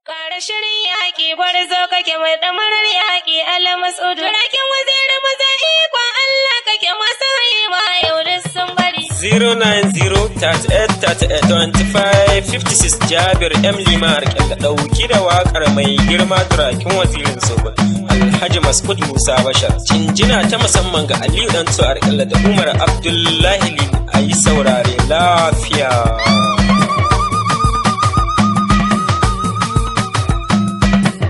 Kara shirin yaƙi gwarzo kake mai ɗamarar yaƙi Al-Mas'udu. Turakin waziri maza ikon Allah kake masu haima yau duk sun bari. 09038382556 Jabir M. Limar Kyalla ɗauki da waƙar mai girma turakin wazirin Soba Alhaji Mas'ud Musa Bashar. Cinjina ta musamman ga Aliyu Dan Tsohar Kyalla da Umar Abdullahi Lin a yi saurare lafiya.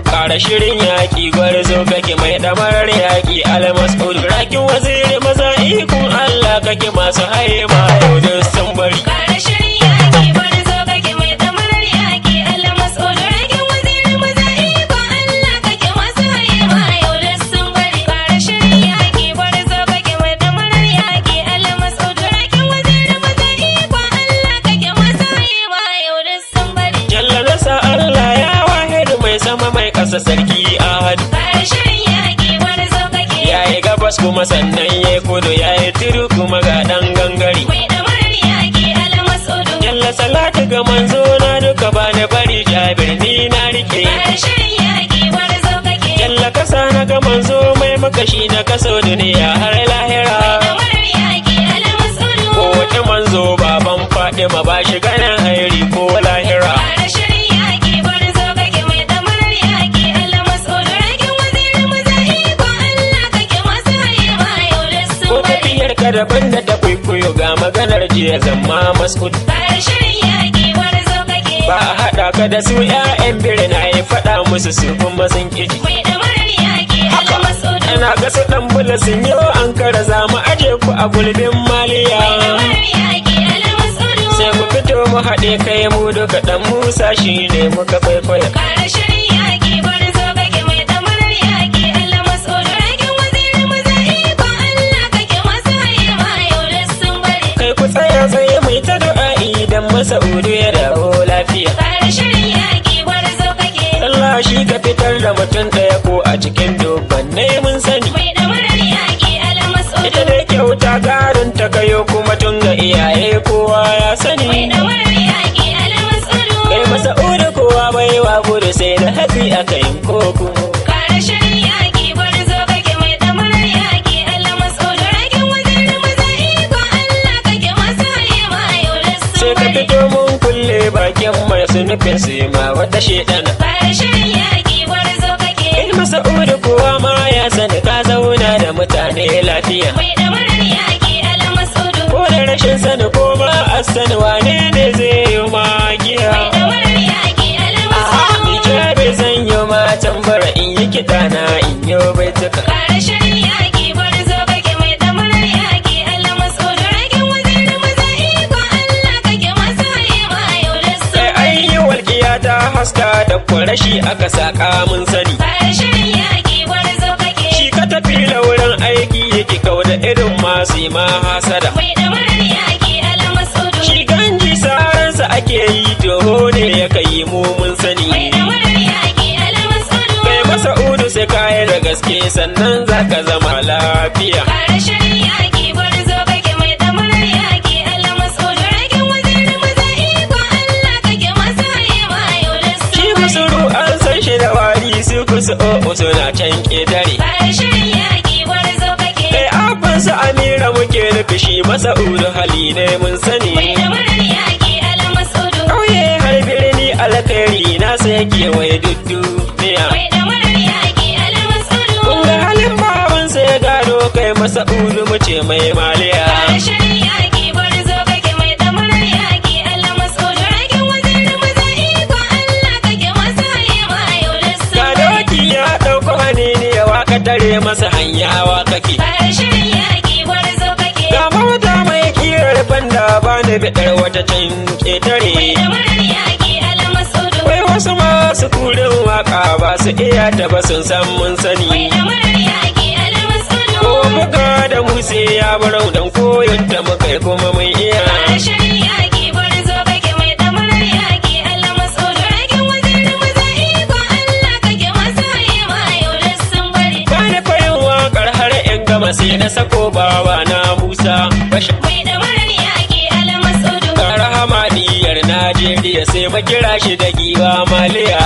Kara shirin yaƙi gwarzo kake mai ɗamarar yaƙi Al-Mas'ud. Rakin waziri maza ikon Allah kake masu haima yau duk sun bari. Kara shirin yaƙi gwarzo kake mai ɗamarar yaƙi Al-Mas'ud. Rakin waziri maza ikon Allah kake masu haima yau duk sun bari. Kara shirin yaƙi gwarzo kake mai ɗamarar yaƙi Al-Mas'ud. Rakin waziri maza ikon Allah kake masu haima yau duk sun bari. Jalla nasa Allah ya wahidu mai sama mai ƙasa sarki Ahadu. Kara shirin yaƙi gwarzo kake. Yayi gabas kuma sannan yayi kudu yayi tudu kuma ga ɗan gangare. Mai ɗamarar yaƙi Al-Mas'ud. Jalla salatu ga manzo na duka bani bari Jabir ni na rike. Kara shirin yaƙi gwarzo kake. Jalla kasa na ga manzo mai makashi na kaso duniya har lahira. Ɗamarar yaƙi Al-Mas'ud. Ko wata manzo baban Fatima ba shi ganin hairi ko lahira. Kara shirin yaƙi gwarzo kake mai ɗamarar yaƙi Al-Mas'ud. Rakin waziri maza ikon Allah kake masu haima yau duk Ko sun bari. tafiyar ka daban da ta kwaikwayo ga maganar jiya zama Mas'ud. Kara shirin yaƙi gwarzo kake. Ba a haɗa ka da su 'ya'yan birna ya faɗa musu su kuma sun ƙiji. Mai ɗamarar yaƙi Al-Mas'ud. Ana ga su ɗan bula sun yi an kara za mu aje ku a gulbin maliya. Mai ɗamarar yaƙi Al-Mas'ud. Sai mu fito mu haɗe kai mu duka ɗan Musa shi ne muka kwaikwaya. Kara shirin yaƙi gwarzo kake mai ɗamarar yaƙi Al-Mas'ud. Rakin waziri maza ikon Allah kake masu haima yau duk sun bari. Kai ku tsaya tsaye mai ta du'a'i idan Masa'udu ya dawo lafiya. Kara shirin yaƙi gwarzo kake. Allah shi ka fitar da mutum ɗaya ko a cikin dubban ne mun sani. Mai ɗamarar yaƙi Al-Mas'ud. Ita dai kyauta garin ta kayo kuma tun ga iyaye kowa ya sani. Mai ɗamarar yaƙi Al-Mas'ud. Kai Masa'udu kowa baiwa gudu sai da hatsi aka yin koko. Kara shirin yaƙi gwarzo kake mai ɗamarar yaƙi Al-Mas'ud. Rakin waziri maza ikon Allah kake masu haima yau duk Sai sun ka bari. fito mun kulle bakin mai su nufin su yi ma wata shedana. Kara shirin yaƙi gwarzo kake. Kai Masa'udu kowa ma ya sani ka zauna da mutane lafiya. Mai ɗamarar yaƙi Al-Mas'ud. Ko da rashin sani ko ma a sani wane ne zai yi magiya. Mai ɗamarar yaƙi Al-Mas'ud. Ni Jabir zan yi matan bara in yi kiɗa na in yi baituka. Kara shirin yaƙi gwarzo kake mai ɗamarar yaƙi Al-Mas'ud. Rakin waziri maza ikon Allah kake masu haima yau duk sun Sai an bari. yi walƙiya ta haska da kwarashi aka saƙa mun sani. Kara shirin yaƙi gwarzo kake. Shi ka tafi da wurin aiki yake kau da irin masu yi ma hasada. Mai ɗamarar yaƙi Al-Mas'ud. Shi ganji saransa ake yi toho ne ya kai mu mun sani. Mai ɗamarar yaƙi Al-Mas'ud. Kai Masa'udu sai kayi da gaske sannan za ka zama lafiya. Kara shirin yaƙi gwarzo kake mai ɗamarar yaƙi Al-Mas'ud. Rakin waziri maza ikon Allah kake masu haima yau duk Shi sun bari. kusuru an san shi da wari su kusa o'o suna can ƙetare. Kara shirin yaƙi gwarzo kake. Kai abin su Amira muke nufi shi Masa'udu hali ne mun sani. Mai ɗamarar yaƙi Al-Mas'ud. Ƙauye har birni alkhairi na sai kewaye duk duniya. Mai ɗamarar yaƙi Al-Mas'ud. Kun ga halin babansa ya gado kai Masa'udu mu ce mai maliya. Kara shirin yaƙi gwarzo kake mai ɗamarar yaƙi Al-Mas'ud. Rakin waziri maza ikon Allah kake masu haima yau duk sun Ga bari. doki ya ɗauko hanini ya waka tare masa hanyawa kake. Kara shirin yaƙi gwarzo kake. Ga mota mai kirar banda ba ni biɗar wata can Mai ƙetare. ɗamarar yaƙi Al-Mas'ud. Wai wasu masu kurin waka ba su iya ta ba sun san mun Mai sani. ɗamarar yaƙi Al-Mas'ud. Ko buga da mu sai ya barau dan koyon ta muka yi kuma mun iya. Kara shirin yaƙi gwarzo kake mai ɗamarar yaƙi Al-Mas'ud. Rakin waziri maza ikon Allah kake masu haima yau duk sun bari. Ba ni fayin waƙar har in gama sai na sako bawa na Musa Bashar. Mai ɗamarar yaƙi Al-Mas'ud. Ga rahama diyar Najeriya sai makira shi da giwa maliya.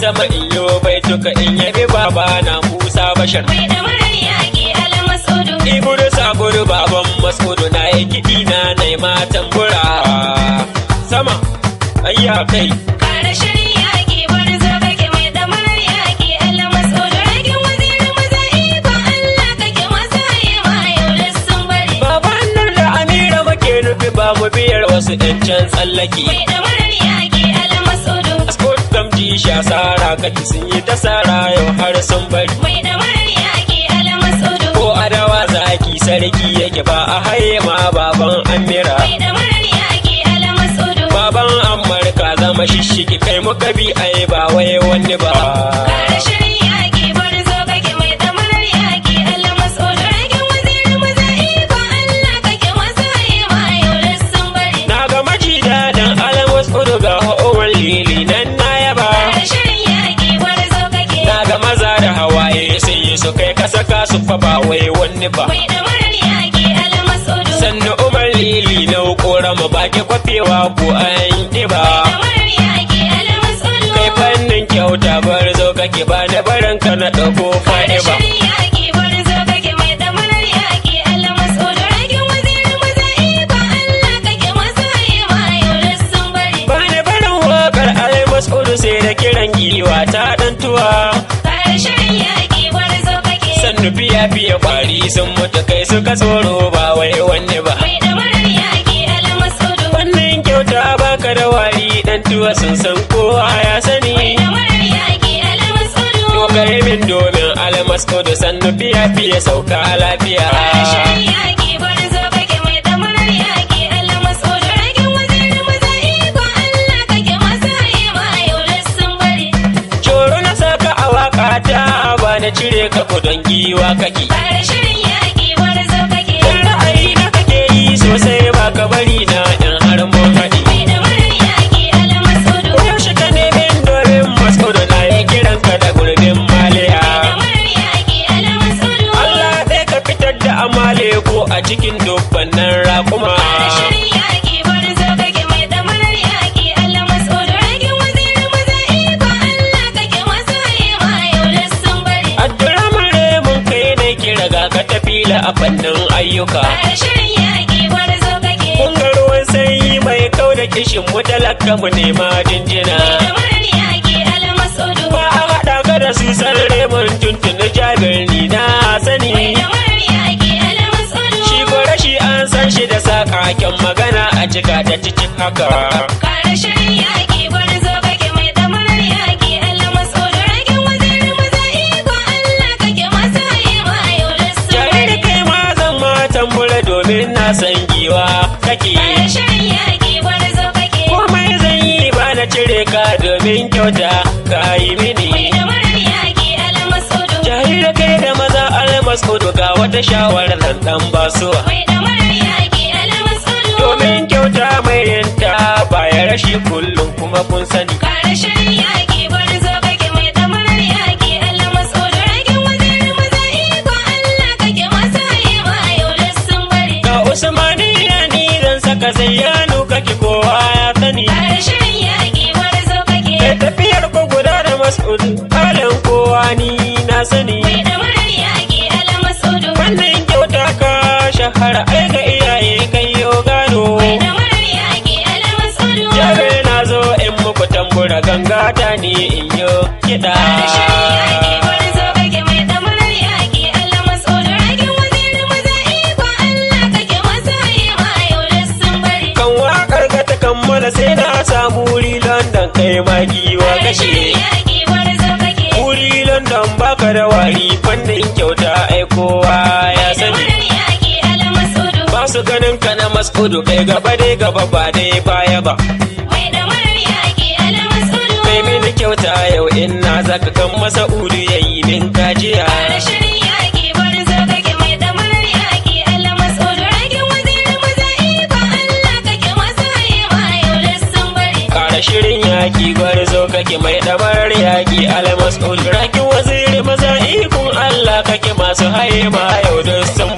sama in yo baituka in yabi baba na Musa Bashar. Mai ɗamarar yaƙi Al-Mas'udu. Iburu saburu baban Mas'udu na yi kiɗi na yi matan bura. Sama, ayya kai. Kara shirin yaƙi gwarzo kake mai ɗamarar yaƙi Al-Mas'udu. Ragin waziri maza ikon Allah kake masu haye ma yau da sun bari. Baban nan da Amira muke nufi ba mu biyar wasu ɗan can tsallaki. Mai ɗamarar yaƙi Al-Mas'udu. Sport gamji sha sara kaki sun yi ta sara yau har sun bari. Mai ɗamarar yaƙi Al-Mas'udu. Ko adawa zaki sarki yake ba a haye ma baban Amira. Mai ɗamarar yaƙi Al-Mas'udu. Baban Ammar ka zama shishigi kai muka bi ai ba wai wani ba. Kara shirin yaƙi gwarzo kake mai ɗamarar yaƙi Al-Mas'udu. Ragin waziri maza ikon Allah kake masu haye ma yau da sun bari. Na ga maji daɗin Al-Mas'udu ga ha'uwar lili nan na yaba. Kara shirin yaƙi gwarzo kake. Na ga maza da hawaye sun yi su kai ka saka su fa ba wai wani ba. Mai ɗamarar yaƙi Al-Mas'udu. Sannu Umar Lili na kora mu baki kwafewa ko an ɗiba. Ɗamarar yaƙi Al-Mas'udu. Kai fannin kyauta bar zo kake ba da barin ka na ɗauko faɗi ba. Shirin yaƙi gwarzo kake mai ɗamarar yaƙi Al-Mas'udu. Ragin waziri maza ikon Allah kake masu haye ma yau da sun bari. Ba da barin waƙar Al-Mas'udu sai da kiran giwa ta ɗan tuwa. Kara shirin yaƙi gwarzo kake. Sannu fiya kwari sun mutu kai suka tsoro ba wai wani ba. Mai ɗamarar yaƙi Al-Mas'udu. Wannan kyauta baka da wari ɗan tuwa sun san kowa ya sani. Mai ɗamarar yaƙi Al-Mas'udu. Dogare min domin Al-Mas'udu sannu fiya sauka lafiya. Kara shirin yaƙi gwarzo kake mai ɗamarar yaƙi Al-Mas'udu. Ragin waziri maza ikon Allah kake masu haye ma yau da sun bari. Coro na saka a waƙa ta ba na cire ka don giwa kake. Kara shirin yaƙi gwarzo kake. Dan ra'ayi na kake yi sosai ba ka bari na in har mun haɗi. Mai ɗamarar yaƙi Al-Mas'udu. Yaushe ka nemin domin Mas'udu na yi kiran ka da gurbin maliya. Ɗamarar yaƙi Al-Mas'udu. Allah ɗaya ka fitar da amale ko a cikin dubbannan raƙuma. Kara shirin yaƙi gwarzo kake mai ɗamarar yaƙi Al-Mas'udu. Ragin waziri maza ikon Allah kake masu haye ma yau da sun bari. Abdurrahman mun kai ne kira ga ka tafila a fannin ayyuka. Kara shirin yaƙi gwarzo kake. Kun ga ruwan sanyi mai kau da kishin mu talaka mu nema jinjina. Mai ɗamarar yaƙi Al-Mas'udu. Ba a haɗa ka da su sarre mun tuntuni jabir ni na sani. Mai ɗamarar yaƙi Al-Mas'udu. Shi ko rashi an san shi da sakaken magana a cika da cikin haka. Kara shirin yaƙi gwarzo kake mai ɗamarar yaƙi Al-Mas'udu. Ragin waziri maza ikon Allah kake masu haye ma yau da sun Yare da bari. kai ma zan ma tambura domin na san giwa kake. Kara shirin yaƙi gwarzo kake. Komai zan yi ba na cire ka domin kyauta ka yi Mai mini. ɗamarar yaƙi Al-Mas'udu. Jahil da kai da maza Al-Mas'udu ga wata shawarar zan dan basuwa. Mai ɗamarar yaƙi Al-Mas'udu. Domin kyauta mai yanta baya rashi kullum kuma kun sani. Kara shirin yaƙi gwarzo kake mai ɗamarar yaƙi Al-Mas'udu. Ragin waziri maza ikon Allah kake masu haye ma yau da sun bari. Ga Usmaniya ni zan saka zayyanu kake kowa ya sani. Kara shirin yaƙi gwarzo kake. Kai tafiyar ku guda da Mas'udu halin kowa ni na sani. Mai ɗamarar yaƙi Al-Mas'udu. Wannan kyauta ka shahara ai ga iyaye kai yo gano. Mai ɗamarar yaƙi Al-Mas'udu. Jabe na zo in muku tambura gangata ni in yo kiɗa. Kara shirin yaƙi gwarzo kake mai ɗamarar yaƙi Al-Mas'udu. Ragin waziri maza ikon Allah kake masu haye ma yau da sun bari. Kan waƙar ga ta kammala sai na samu wuri London kai ma giwa Kara kashe. shirin yaƙi gwarzo kake. Wuri London baka da wari fannin kyauta ai kowa ya Mai sani. ɗamarar yaƙi Al-Mas'udu. Ba su ganin ka na Mas'udu kai gaba dai gaba ba dai baya ba. Mai ɗamarar yaƙi Al-Mas'udu. Kai mini kyauta yau in na zaka kan Mas'udu yayi min kajiya. Kara shirin yaƙi gwarzo kake mai ɗamarar yaƙi Al-Mas'udu. Ragin waziri maza ikon Allah kake masu haye ma yau da sun bari. Kara shirin yaƙi gwarzo kake mai ɗamarar yaƙi Al-Mas'udu. Rakin waziri maza ikon Allah kake masu haye ma yau da sun